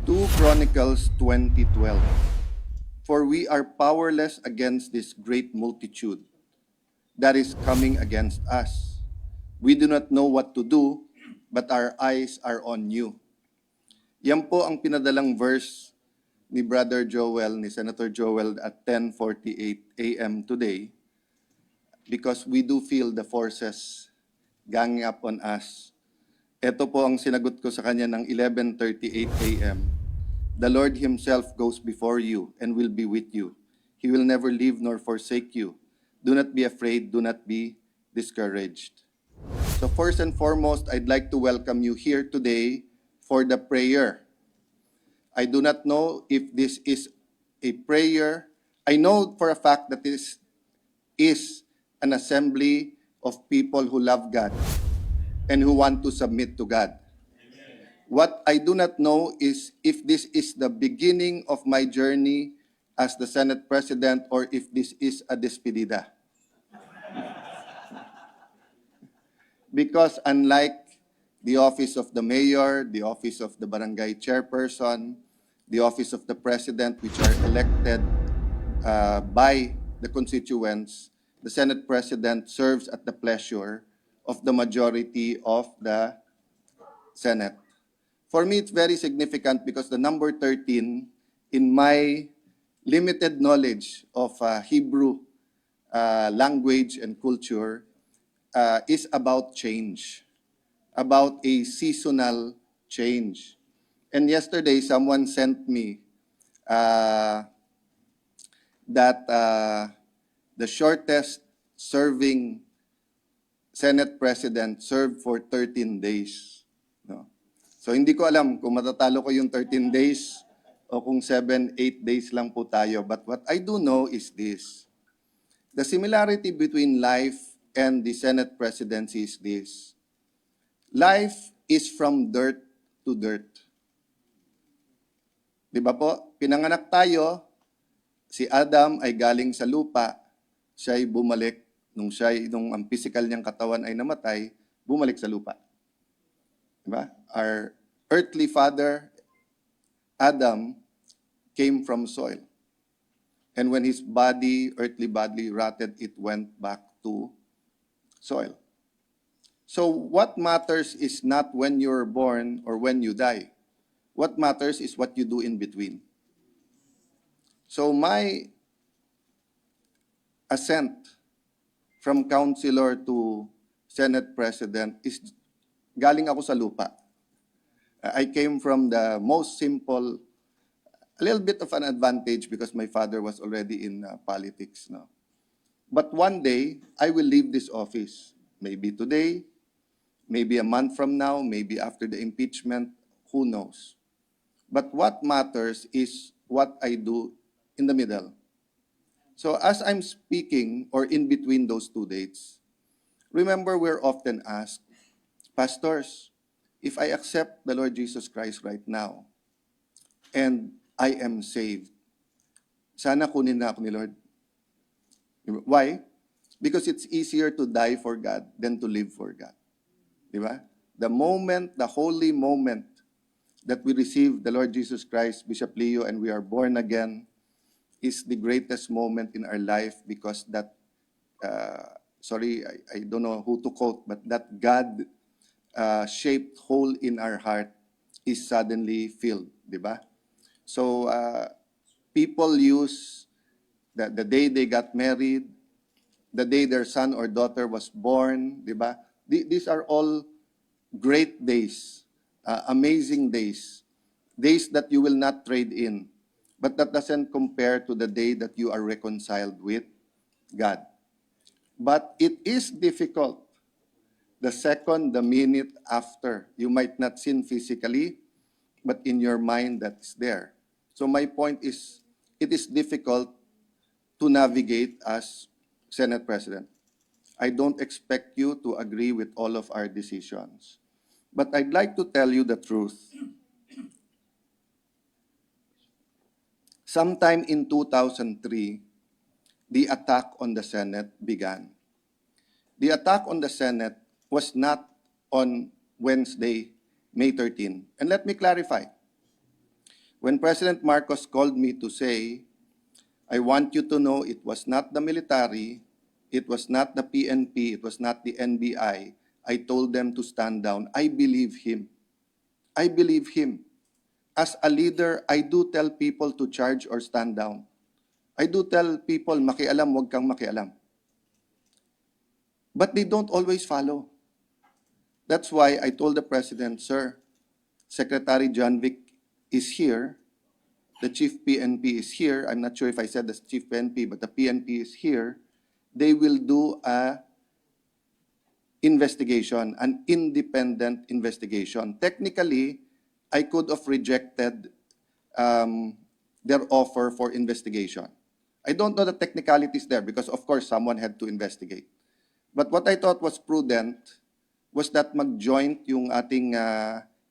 2 Chronicles 20:12. For we are powerless against this great multitude that is coming against us. We do not know what to do, but our eyes are on you. Yan po ang pinadalang verse ni Brother Joel, ni Senator Joel at 10:48 a.m. today because we do feel the forces ganging up on us. Ito po ang sinagot ko sa kanya ng 11:38 a.m. The Lord Himself goes before you and will be with you. He will never leave nor forsake you. Do not be afraid, do not be discouraged. So first and foremost, I'd like to welcome you here today for the prayer. I do not know if this is a prayer. I know for a fact that this is an assembly of people who love God and who want to submit to God. What I do not know is if this is the beginning of my journey as the Senate President or if this is a despedida. Because unlike the office of the mayor, the office of the barangay chairperson, the office of the president, which are elected by the constituents, the Senate President serves at the pleasure of the majority of the Senate. For me, it's very significant because the number 13, in my limited knowledge of Hebrew language and culture, is about change, about a seasonal change. And yesterday, someone sent me that the shortest serving Senate President served for 13 days. No? So hindi ko alam kung matatalo ko yung 13 days o kung 7, 8 days lang po tayo. But what I do know is this. The similarity between life and the Senate presidency is this. Life is from dirt to dirt. Di ba po? Pinanganak tayo, si Adam ay galing sa lupa, siya ay bumalik, nung ang physical niyang katawan ay namatay, bumalik sa lupa. Diba? Our earthly father, Adam, came from soil. And when his earthly body rotted, it went back to soil. So what matters is not when you're born or when you die. What matters is what you do in between. So my ascent from councilor to Senate President is galing ako sa lupa. I came from the most simple, a little bit of an advantage because my father was already in politics. No? But one day, I will leave this office. Maybe today, maybe a month from now, maybe after the impeachment, who knows? But what matters is what I do in the middle. So as I'm speaking, or in between those two dates, remember we're often asked, Pastors, if I accept the Lord Jesus Christ right now, and I am saved, sana kunin na ako ni Lord. Why? Because it's easier to die for God than to live for God. Di ba? The moment, the holy moment that we receive the Lord Jesus Christ, Bishop Leo, and we are born again, is the greatest moment in our life because that, I don't know who to quote, but that God shaped hole in our heart is suddenly filled, di ba? So people use the day they got married, the day their son or daughter was born, di ba? These are all great days, amazing days, days that you will not trade in. But that doesn't compare to the day that you are reconciled with God. But it is difficult. The second, the minute after, you might not sin physically, but in your mind that's there. So my point is, it is difficult to navigate as Senate President. I don't expect you to agree with all of our decisions. But I'd like to tell you the truth. Sometime in 2003, the attack on the Senate began. The attack on the Senate was not on Wednesday, May 13. And let me clarify. When President Marcos called me to say, I want you to know it was not the military, it was not the PNP, it was not the NBI. I told them to stand down. I believe him. I believe him. As a leader, I do tell people to charge or stand down. I do tell people, makialam, wag kang makialam. But they don't always follow. That's why I told the President, Sir, Secretary John Vic is here. The Chief PNP is here. I'm not sure if I said the Chief PNP, but the PNP is here. They will do a investigation, an independent investigation. Technically, I could have rejected their offer for investigation. I don't know the technicalities there because, of course, someone had to investigate. But what I thought was prudent was that mag-joint yung ating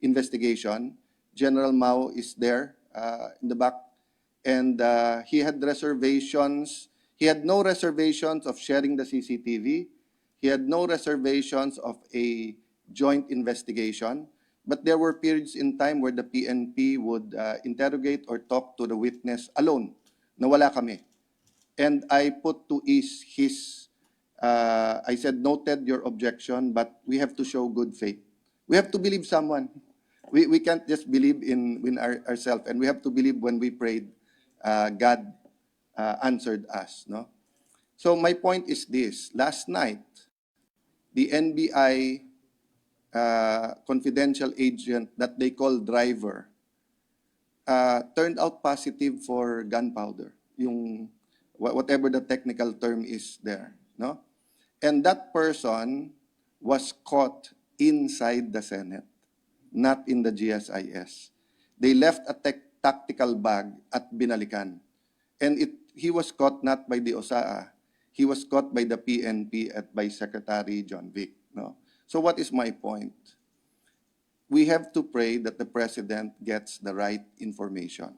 investigation. General Mao is there in the back, and he had reservations. He had no reservations of sharing the CCTV. He had no reservations of a joint investigation. But there were periods in time where the PNP would interrogate or talk to the witness alone. Nawala kami. And I put to ease his, I said, noted your objection, but we have to show good faith. We have to believe someone. We can't just believe in ourselves, and we have to believe when we prayed, God answered us. No? So my point is this. Last night, the NBI confidential agent that they call driver turned out positive for gunpowder, yung whatever the technical term is there, no? And that person was caught inside the Senate, not in the GSIS. They left a tactical bag at binalikan. And he was caught not by the OSAA, he was caught by the PNP at by Secretary John Vic, no? So what is my point? We have to pray that the President gets the right information.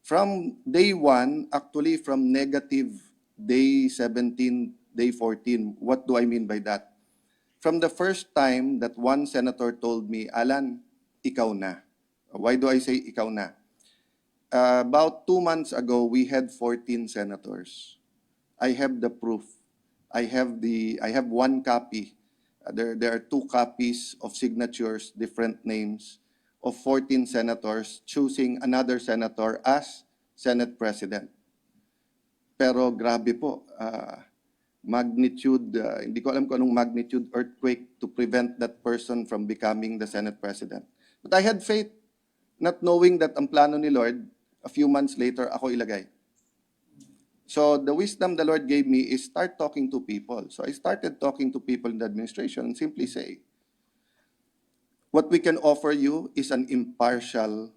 From day 1, actually from negative day 17, day 14, what do I mean by that? From the first time that one senator told me, Alan, ikaw na. Why do I say ikaw na? About 2 months ago, we had 14 senators. I have the proof. I have one copy. There are 2 copies of signatures, different names, of 14 senators choosing another senator as Senate President. Pero grabe po, magnitude, hindi ko alam kung anong magnitude earthquake to prevent that person from becoming the Senate President. But I had faith, not knowing that ang plano ni Lord, a few months later, ako ilagay. So the wisdom the Lord gave me is start talking to people. So I started talking to people in the administration and simply say, what we can offer you is an impartial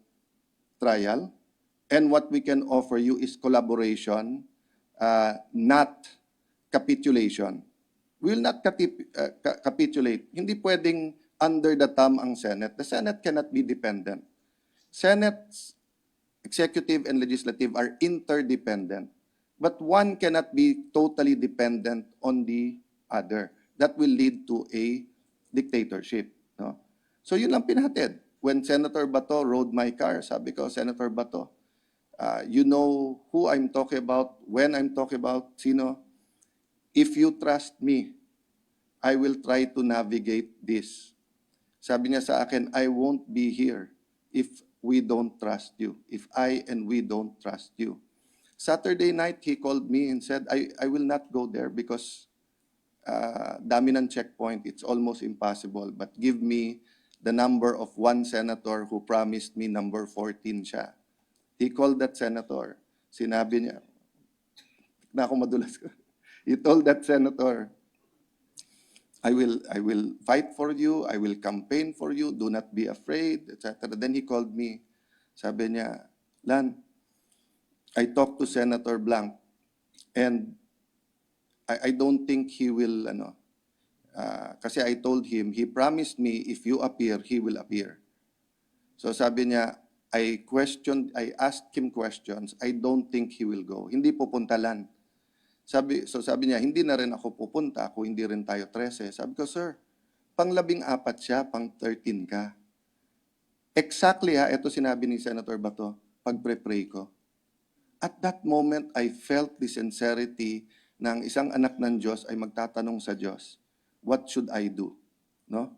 trial, and what we can offer you is collaboration, not capitulation. We will not capitulate. Hindi pwedeng under the thumb ang Senate. The Senate cannot be dependent. Senate's executive and legislative are interdependent. But one cannot be totally dependent on the other. That will lead to a dictatorship. No? So yun lang pinatid. When Senator Bato rode my car, sabi ko, Senator Bato, you know who I'm talking about, when I'm talking about, sino. If you trust me, I will try to navigate this. Sabi niya sa akin, I won't be here if we don't trust you. If I and we don't trust you. Saturday night, he called me and said, I will not go there because dami ng checkpoint. It's almost impossible. But give me the number of one senator who promised me number 14 siya. He called that senator. Sinabi niya, na ako madulas ko. He told that senator, I will fight for you. I will campaign for you. Do not be afraid, etc. Then he called me. Sabi niya, Lan, I talked to Senator Blanc, and I don't think he will, kasi I told him, he promised me if you appear, he will appear. So sabi niya, I asked him questions, I don't think he will go. Hindi pupunta Lan. Sabi niya, hindi na rin ako pupunta kung hindi rin tayo 13. Sabi ko, sir, pang 14 siya, pang 13 ka. Exactly ito sinabi ni Senator Bato, pag-pray ko. At that moment, I felt the sincerity ng isang anak ng Diyos ay magtatanong sa Diyos, what should I do? No?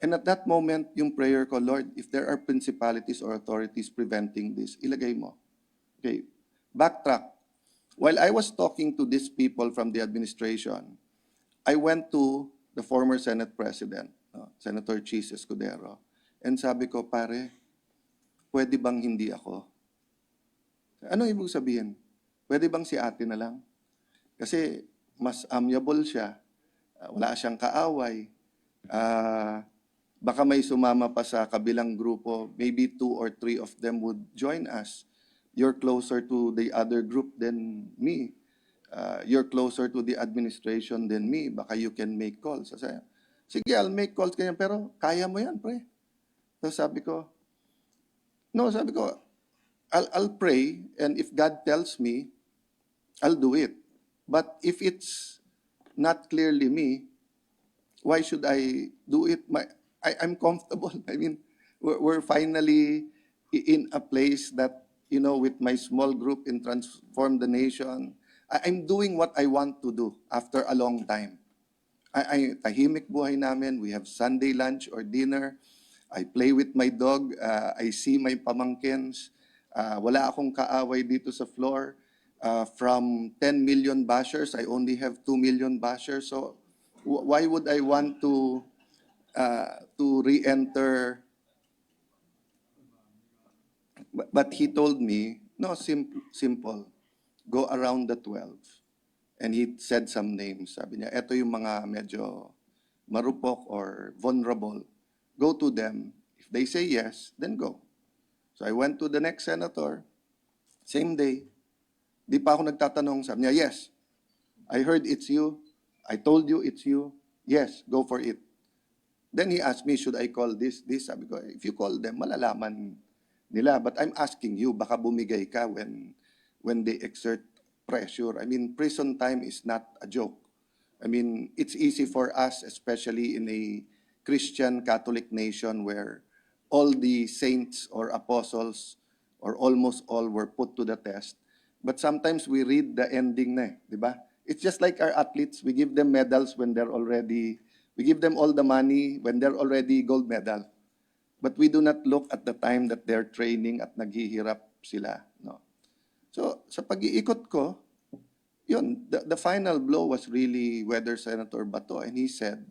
And at that moment, yung prayer ko, Lord, if there are principalities or authorities preventing this, ilagay mo. Okay, backtrack. While I was talking to these people from the administration, I went to the former Senate President, Senator Chis Escudero, and sabi ko, pare, pwede bang hindi ako? Ano ibig sabihin? Pwede bang si ate na lang? Kasi mas amiable siya, wala siyang kaaway, baka may sumama pa sa kabilang grupo, maybe 2 or 3 of them would join us. You're closer to the other group than me. You're closer to the administration than me. Baka you can make calls. Sige, I'll make calls kanya, pero kaya mo yan, pre. So sabi ko, I'll pray, and if God tells me, I'll do it. But if it's not clearly me, why should I do it? I'm comfortable. I mean, we're finally in a place that, with my small group in Transform the Nation, I'm doing what I want to do after a long time. Tahimik buhay namin. We have Sunday lunch or dinner. I play with my dog. I see my pamangkins. Wala akong kaaway dito sa floor. From 10 million bashers, I only have 2 million bashers. So why would I want to re-enter? But he told me, no, simple. Go around the 12. And he said some names. Sabi niya, eto yung mga medyo marupok or vulnerable. Go to them. If they say yes, then go. So I went to the next senator. Same day. Di pa ako nagtatanong. Sabi niya, yes. I heard it's you. I told you it's you. Yes, go for it. Then he asked me, should I call this? Sabi ko, if you call them, malalaman nila. But I'm asking you, baka bumigay ka when they exert pressure. I mean, prison time is not a joke. I mean, it's easy for us, especially in a Christian Catholic nation where all the saints or apostles or almost all were put to the test. But sometimes we read the ending na di ba? It's just like our athletes. We give them medals when we give them all the money when they're already gold medal. But we do not look at the time that they're training at naghihirap sila. No? So, sa pag-iikot ko, yun, the final blow was really whether Senator Bato. And he said,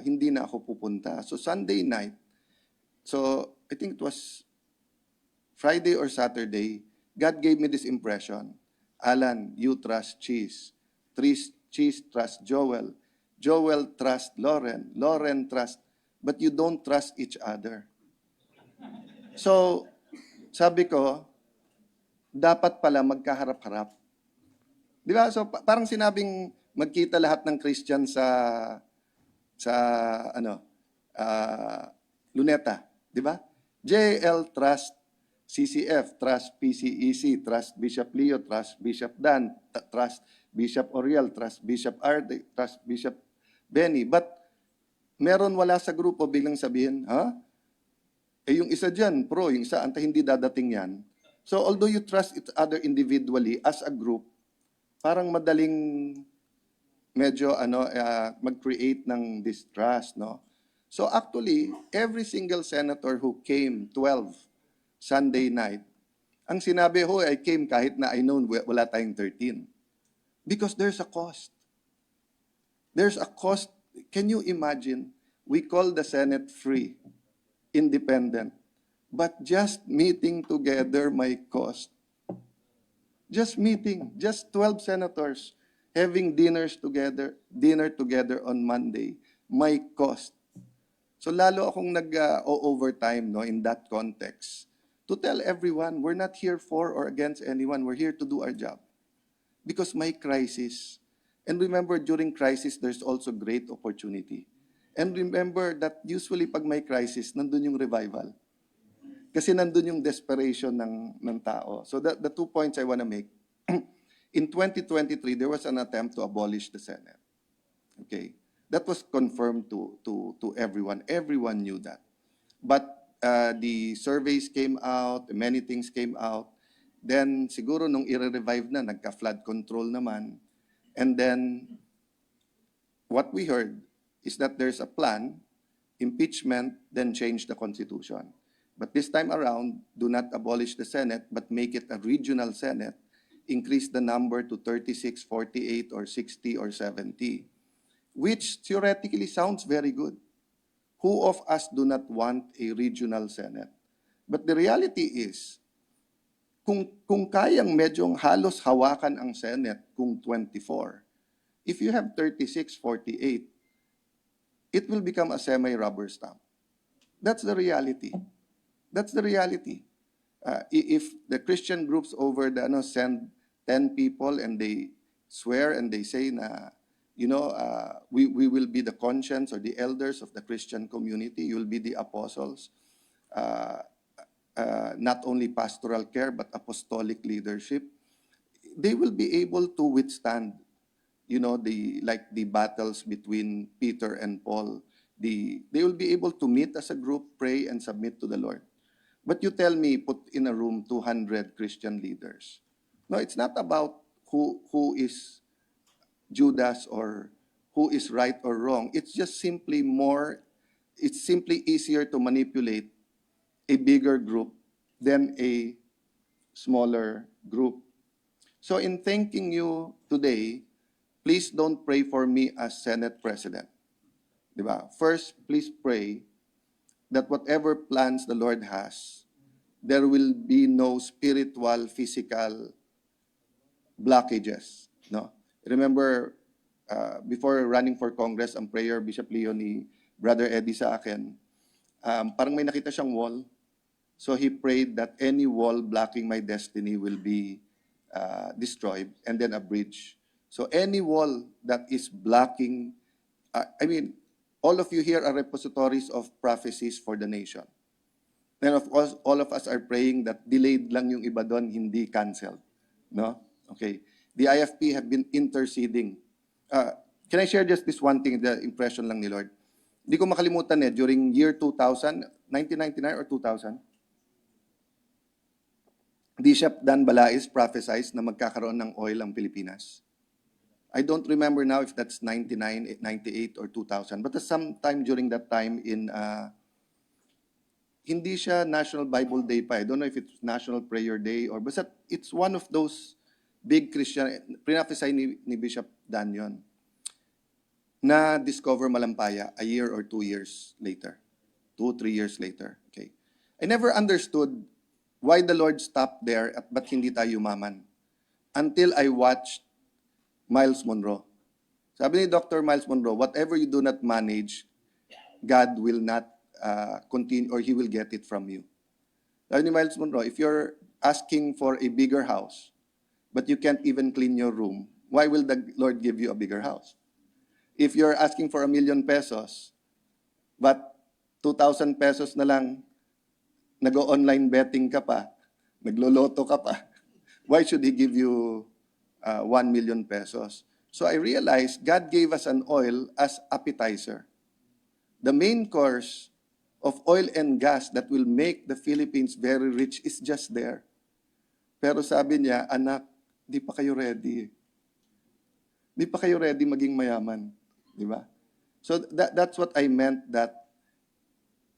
hindi na ako pupunta. So, Sunday night, so I think it was Friday or Saturday, God gave me this impression. Alan, you trust Cheese. Cheese trust Joel. Joel trust Lauren. Lauren trust, but you don't trust each other. So, sabi ko, dapat pala magkaharap-harap. Di ba? So, parang sinabing magkita lahat ng Christian sa Luneta. Di ba? JL trust CCF, trust PCEC, trust Bishop Leo, trust Bishop Dan, trust Bishop Oriel, trust Bishop Arde, trust Bishop Benny. But meron wala sa grupo biglang sabihin, yung isa dyan, pro, yung isa, hindi dadating yan. So although you trust each other individually, as a group, parang madaling medyo mag-create ng distrust, no? So actually, every single senator who came 12 Sunday night, ang sinabi ho, I came kahit na I know wala tayong 13. Because there's a cost. There's a cost. Can you imagine? We call the Senate free, independent. But just meeting together may cost. Just meeting, just 12 senators having dinner together on Monday may cost. So lalo akong nag-overtime in that context to tell everyone we're not here for or against anyone. We're here to do our job. Because may crisis. And remember, during crisis, there's also great opportunity. And remember that usually pag may crisis, nandun yung revival. Kasi nandun yung desperation ng tao. So the 2 points I want to make. In 2023, there was an attempt to abolish the Senate. Okay? That was confirmed to everyone. Everyone knew that. But the surveys came out, many things came out. Then siguro nung i-revive na, nagka-flood control naman. And then what we heard is that there's a plan, impeachment, then change the Constitution. But this time around, do not abolish the Senate, but make it a regional Senate, increase the number to 36, 48, or 60, or 70, which theoretically sounds very good. Who of us do not want a regional Senate? But the reality is, kung kayang medyong halos hawakan ang Senate kung 24, if you have 36, 48, it will become a semi-rubber stamp. That's the reality. That's the reality. If the Christian groups over the send 10 people and they swear and they say na, we will be the conscience or the elders of the Christian community, you will be the apostles, not only pastoral care but apostolic leadership, they will be able to withstand, the battles between Peter and Paul. They will be able to meet as a group, pray, and submit to the Lord. But you tell me, put in a room 200 Christian leaders. No, it's not about who is Judas or who is right or wrong. It's just simply easier to manipulate a bigger group than a smaller group. So in thanking you today, please don't pray for me as Senate President. Diba? First, please pray that whatever plans the Lord has, there will be no spiritual, physical blockages. No? Remember, before running for Congress, ang prayer, Bishop Leo, ni Brother Eddie sa akin, parang may nakita siyang wall. So he prayed that any wall blocking my destiny will be destroyed, and then a bridge. So any wall that is blocking, all of you here are repositories of prophecies for the nation. And of course, all of us are praying that delayed lang yung iba doon, hindi canceled. No? Okay. The IFP have been interceding. Can I share just this one thing, the impression lang ni Lord? Hindi ko makalimutan during year 2000, 1999 or 2000, Bishop Dan Balais prophesied na magkakaroon ng oil ang Pilipinas. I don't remember now if that's 99, 98, or 2000, but sometime during that time hindi siya National Bible Day pa. I don't know if it's National Prayer Day or basta it's one of those big Christian, prophesy ni Bishop Dan yun, na discover Malampaya a year or 2 years later. 2-3 years later. Okay. I never understood why the Lord stopped there at ba't hindi tayo umaman until I watched Miles Monroe. Sabi ni Dr. Miles Monroe, whatever you do not manage, God will not continue or He will get it from you. Sabi ni Miles Monroe, if you're asking for a bigger house, but you can't even clean your room, why will the Lord give you a bigger house? If you're asking for 1 million pesos, but 2,000 pesos na lang, nag-online betting ka pa, nagloloto ka pa, why should He give you 1 million pesos? So I realized God gave us an oil as appetizer. The main course of oil and gas that will make the Philippines very rich is just there. Pero sabi niya, anak, di pa kayo ready. Di pa kayo ready maging mayaman. Di ba? So that's what I meant, that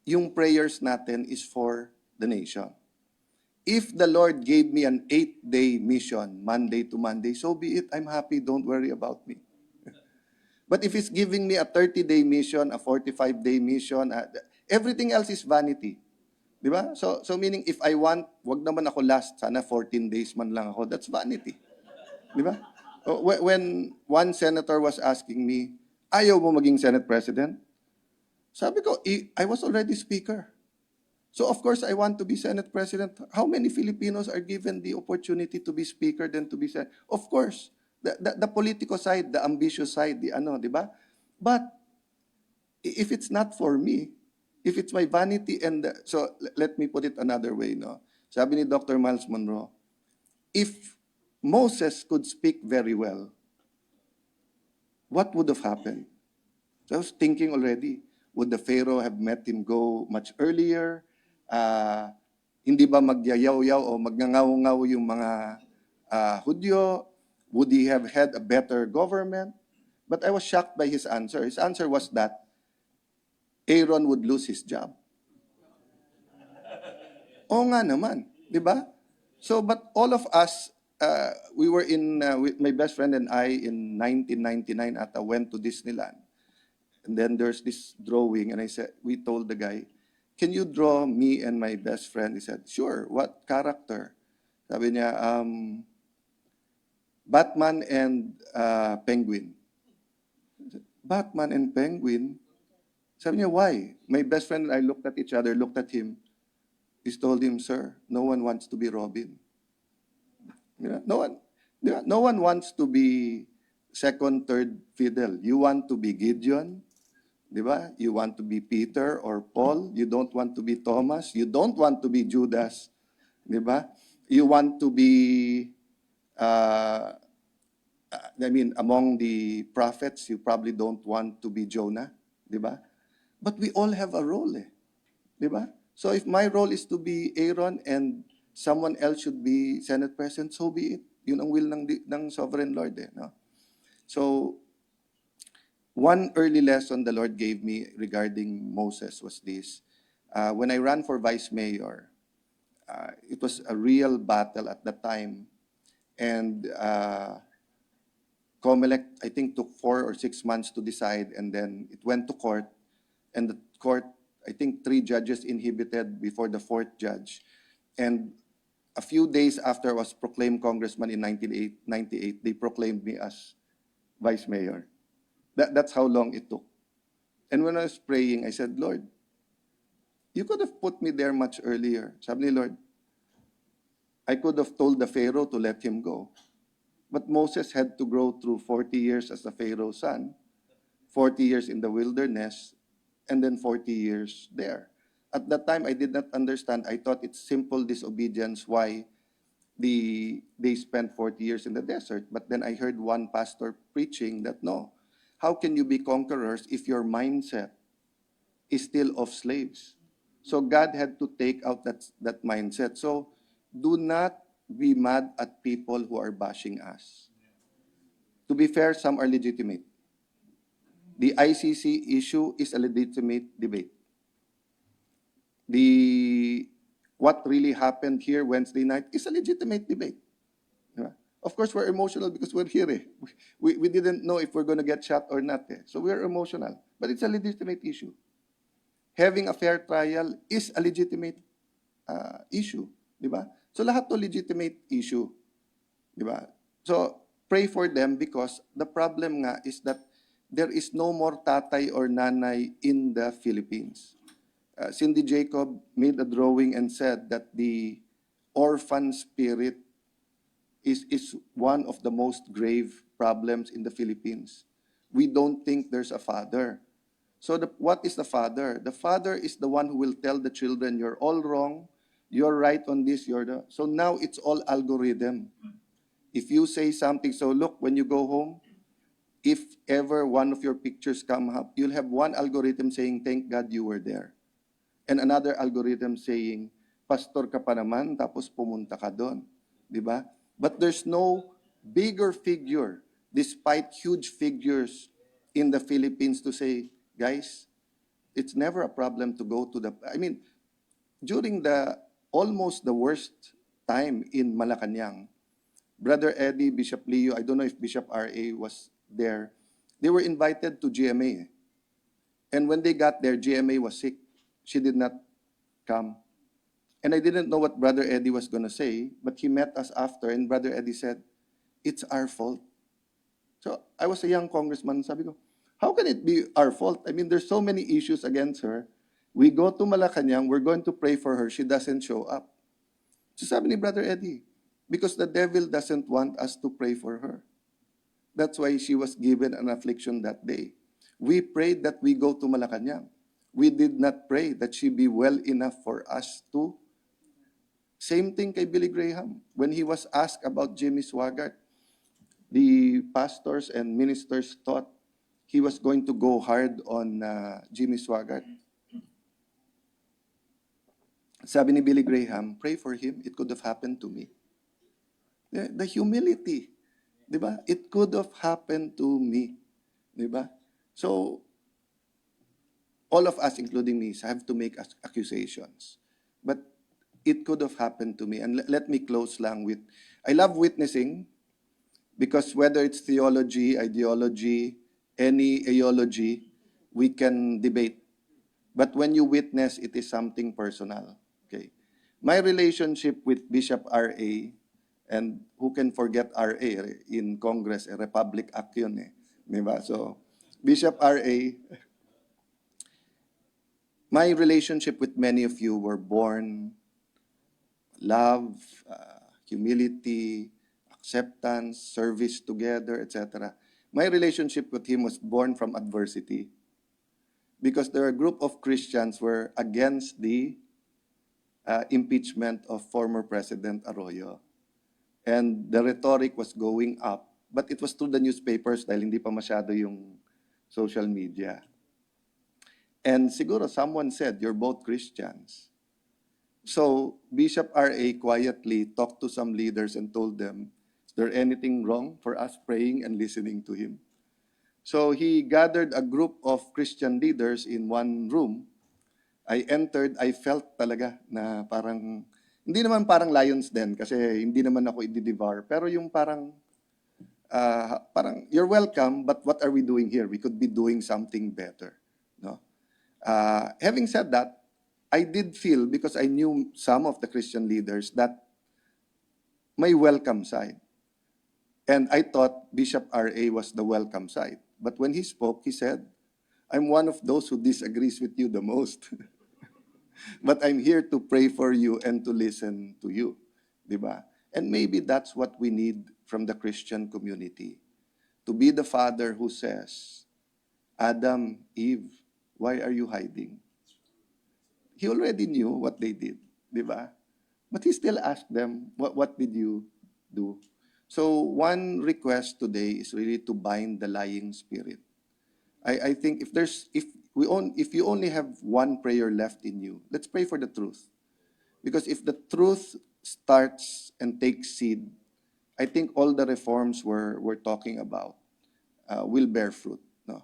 yung prayers natin is for the nation. If the Lord gave me an 8-day mission, Monday to Monday, so be it. I'm happy. Don't worry about me. But if He's giving me a 30-day mission, a 45-day mission, everything else is vanity. Di ba? So meaning, if I want, wag naman ako last, sana 14 days man lang ako, that's vanity. Di ba? When one senator was asking me, ayaw mo maging Senate President? Sabi ko, I was already Speaker. So of course, I want to be Senate President. How many Filipinos are given the opportunity to be Speaker than to be Senate? Of course, the political side, the ambitious side, di ba? But if it's not for me, if it's my vanity so let me put it another way, no? Sabi ni Dr. Miles Monroe, if Moses could speak very well, what would have happened? So I was thinking already, would the Pharaoh have met him go much earlier? Ah, hindi ba magyayaw-yaw o magngangaw-ngaw yung mga Hudyo? Would he have had a better government? But I was shocked by his answer. His answer was that Aaron would lose his job. Oo nga naman, di ba? So, but all of us, we were with my best friend and I in 1999 at went to Disneyland. And then there's this drawing and we told the guy, can you draw me and my best friend? He said, sure, what character? Sabi niya, Batman and Penguin. Batman and Penguin? Sabi niya, why? My best friend and I looked at each other, looked at him. He told him, sir, no one wants to be Robin. No one wants to be second, third fiddle. You want to be Gideon, di ba? You want to be Peter or Paul. You don't want to be Thomas. You don't want to be Judas, di ba? You want to be, among the prophets, you probably don't want to be Jonah, di ba? But we all have a role, di ba? So if my role is to be Aaron and someone else should be Senate President, so be it. Yun ang will ng Sovereign Lord, no? So, one early lesson the Lord gave me regarding Moses was this. When I ran for vice mayor, it was a real battle at that time. And COMELEC, I think, took 4 or 6 months to decide, and then it went to court. And the court, I think 3 judges inhibited before the 4th judge. And a few days after I was proclaimed congressman in 1998, they proclaimed me as vice mayor. That's how long it took. And when I was praying, I said, Lord, you could have put me there much earlier. Sabi ni Lord, I could have told the Pharaoh to let him go. But Moses had to go through 40 years as a Pharaoh's son, 40 years in the wilderness, and then 40 years there. At that time, I did not understand. I thought it's simple disobedience why they spent 40 years in the desert. But then I heard one pastor preaching that no, how can you be conquerors if your mindset is still of slaves? So God had to take out that mindset. So do not be mad at people who are bashing us. To be fair, some are legitimate. The ICC issue is a legitimate debate. What really happened here Wednesday night is a legitimate debate. Diba? Of course, we're emotional because we're here. We didn't know if we're going to get shot or not. So we're emotional. But it's a legitimate issue. Having a fair trial is a legitimate issue. Diba? So lahat to legitimate issue. Diba? So pray for them because the problem nga is that there is no more tatay or nanay in the Philippines. Cindy Jacob made a drawing and said that the orphan spirit is one of the most grave problems in the Philippines. We don't think there's a father. So what is the father? The father is the one who will tell the children, you're all wrong, you're right on this, So now it's all algorithm. If you say something, so look, when you go home, if ever one of your pictures come up, you'll have one algorithm saying, thank God you were there. And another algorithm saying, pastor ka pa naman, tapos pumunta ka doon. Di ba? But there's no bigger figure, despite huge figures in the Philippines to say, guys, it's never a problem to go to during almost the worst time in Malacanang, Brother Eddie, Bishop Leo, I don't know if Bishop R.A. was there, they were invited to GMA. And when they got there, GMA was sick. She did not come. And I didn't know what Brother Eddie was going to say, but he met us after, and Brother Eddie said, it's our fault. So I was a young congressman, sabi ko, how can it be our fault? There's so many issues against her. We go to Malacanang, we're going to pray for her, she doesn't show up. So sabi ni Brother Eddie, because the devil doesn't want us to pray for her. That's why she was given an affliction that day. We prayed that we go to Malacanang. We did not pray that she be well enough for us to. Same thing kay Billy Graham. When he was asked about Jimmy Swaggart, the pastors and ministers thought he was going to go hard on Jimmy Swaggart. Sabi ni Billy Graham, pray for him, it could have happened to me. The humility, di ba? It could have happened to me, di ba? So, all of us, including me, have to make accusations. But it could have happened to me. And let me close lang with, I love witnessing because whether it's theology, ideology, any ideology, we can debate. But when you witness, it is something personal. Okay. My relationship with Bishop R.A., and who can forget R.A. in Congress, a Republic Act yun eh. Diba? So, Bishop R.A., my relationship with many of you were born love, humility, acceptance, service together, etc. My relationship with him was born from adversity because there are a group of Christians were against the impeachment of former President Arroyo. And the rhetoric was going up, but it was through the newspapers dahil hindi pa masyado yung social media. And siguro someone said, you're both Christians. So Bishop R.A. quietly talked to some leaders and told them, is there anything wrong for us praying and listening to him? So he gathered a group of Christian leaders in one room. I entered, I felt talaga na parang, hindi naman parang Lions Den kasi hindi naman ako i-devour, pero yung parang, you're welcome, but what are we doing here? We could be doing something better. No? Having said that, I did feel, because I knew some of the Christian leaders, that may welcome side. And I thought Bishop R.A. was the welcome side. But when he spoke, he said, I'm one of those who disagrees with you the most. But I'm here to pray for you and to listen to you. Diba? And maybe that's what we need from the Christian community. To be the father who says, Adam, Eve, why are you hiding? He already knew what they did, di ba? But he still asked them, what did you do? So one request today is really to bind the lying spirit. I think if you only have one prayer left in you, let's pray for the truth. Because if the truth starts and takes seed, I think all the reforms we're talking about will bear fruit. No?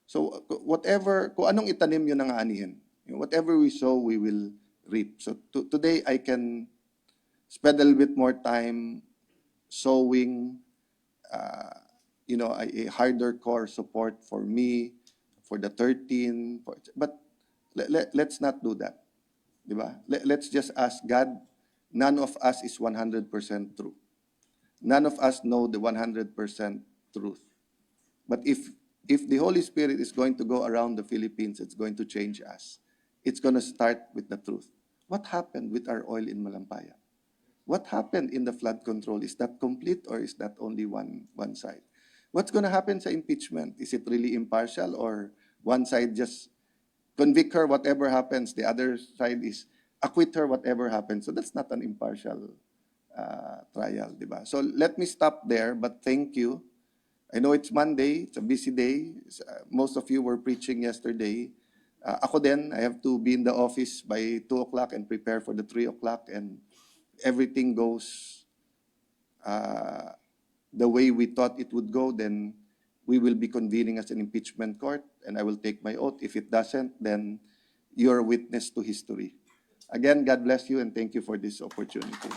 So whatever, kung anong itanim yun ang aanihin. Whatever we sow, we will reap. So today, I can spend a little bit more time sowing, a harder core support for me, for the 13. But let's not do that. Diba? Let's just ask God, none of us is 100% true. None of us know the 100% truth. But if the Holy Spirit is going to go around the Philippines, it's going to change us. It's going to start with the truth. What happened with our oil in Malampaya? What happened in the flood control? Is that complete or is that only one side? What's going to happen sa impeachment? Is it really impartial or one side just convict her, whatever happens, the other side is acquit her, whatever happens? So that's not an impartial trial, di ba? So let me stop there, but thank you. I know it's Monday, it's a busy day. Most of you were preaching yesterday. Ako din, I have to be in the office by 2 o'clock and prepare for the 3 o'clock, and everything goes the way we thought it would go, then we will be convening as an impeachment court, and I will take my oath. If it doesn't, then you're a witness to history. Again, God bless you, and thank you for this opportunity.